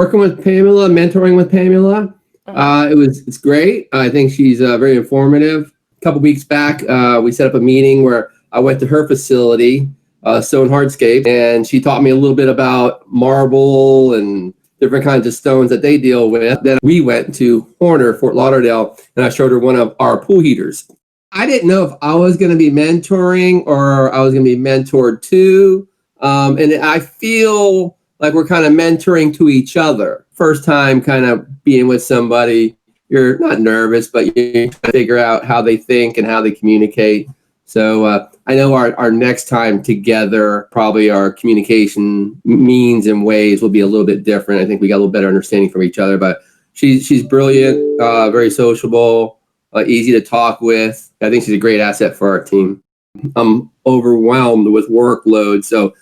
working with Pamela, mentoring with Pamela. It's great. I think she's very informative. A couple weeks back, we set up a meeting where I went to her facility, Stone Hardscape, and she taught me a little bit about marble and different kinds of stones that they deal with. Then we went to Horner, Fort Lauderdale, and I showed her one of our pool heaters. I didn't know if I was going to be mentoring or I was going to be mentored to. And I feel like we're kind of mentoring to each other. First time kind of being with somebody, you're not nervous, but you figure out how they think and how they communicate. So I know our next time together, probably our communication means and ways will be a little bit different. I think we got a little better understanding from each other, but she's brilliant, very sociable, easy to talk with. I think she's a great asset for our team. I'm overwhelmed with workload, so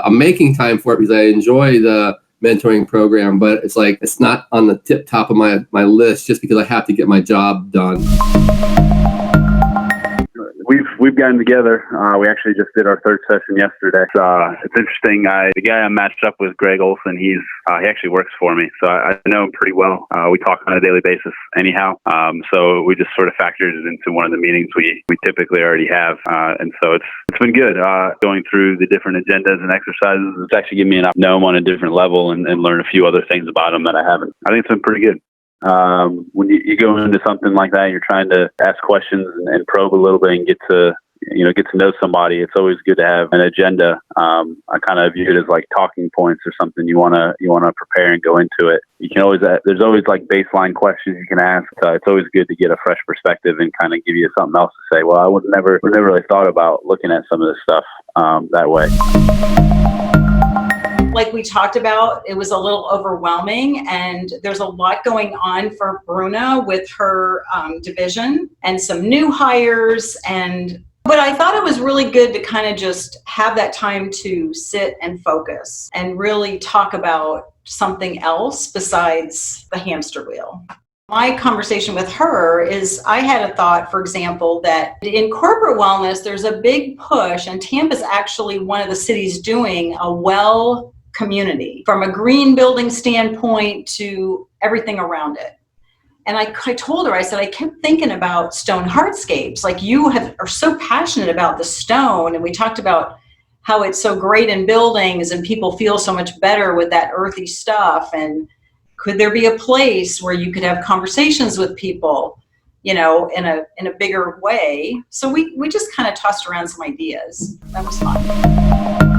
I'm making time for it because I enjoy the mentoring program, but it's not on the tip top of my list just because I have to get my job done. We've gotten together. We actually just did our third session yesterday. It's interesting. The guy I'm matched up with, Greg Olson, he actually works for me, so I know him pretty well. We talk on a daily basis anyhow. So we just sort of factored it into one of the meetings we typically already have. And so it's been good going through the different agendas and exercises. It's actually given me an opportunity to know him on a different level and learn a few other things about him that I haven't. I think it's been pretty good. When you go into something like that, you're trying to ask questions and probe a little bit and get to know somebody. It's always good to have an agenda. I kind of view it as like talking points or something you want to prepare and go into it. You can always there's always like baseline questions you can ask. It's always good to get a fresh perspective and kind of give you something else to say. Well, I would never really thought about looking at some of this stuff that way. Like we talked about, it was a little overwhelming, and there's a lot going on for Bruna with her division and some new hires. But I thought it was really good to kind of just have that time to sit and focus and really talk about something else besides the hamster wheel. My conversation with her is I had a thought, for example, that in corporate wellness, there's a big push, and Tampa's actually one of the cities doing a well community from a green building standpoint to everything around it. And I told her, I said, I kept thinking about stone hardscapes. Like you are so passionate about the stone. And we talked about how it's so great in buildings and people feel so much better with that earthy stuff. And could there be a place where you could have conversations with people, in a bigger way? So we just kind of tossed around some ideas. That was fun.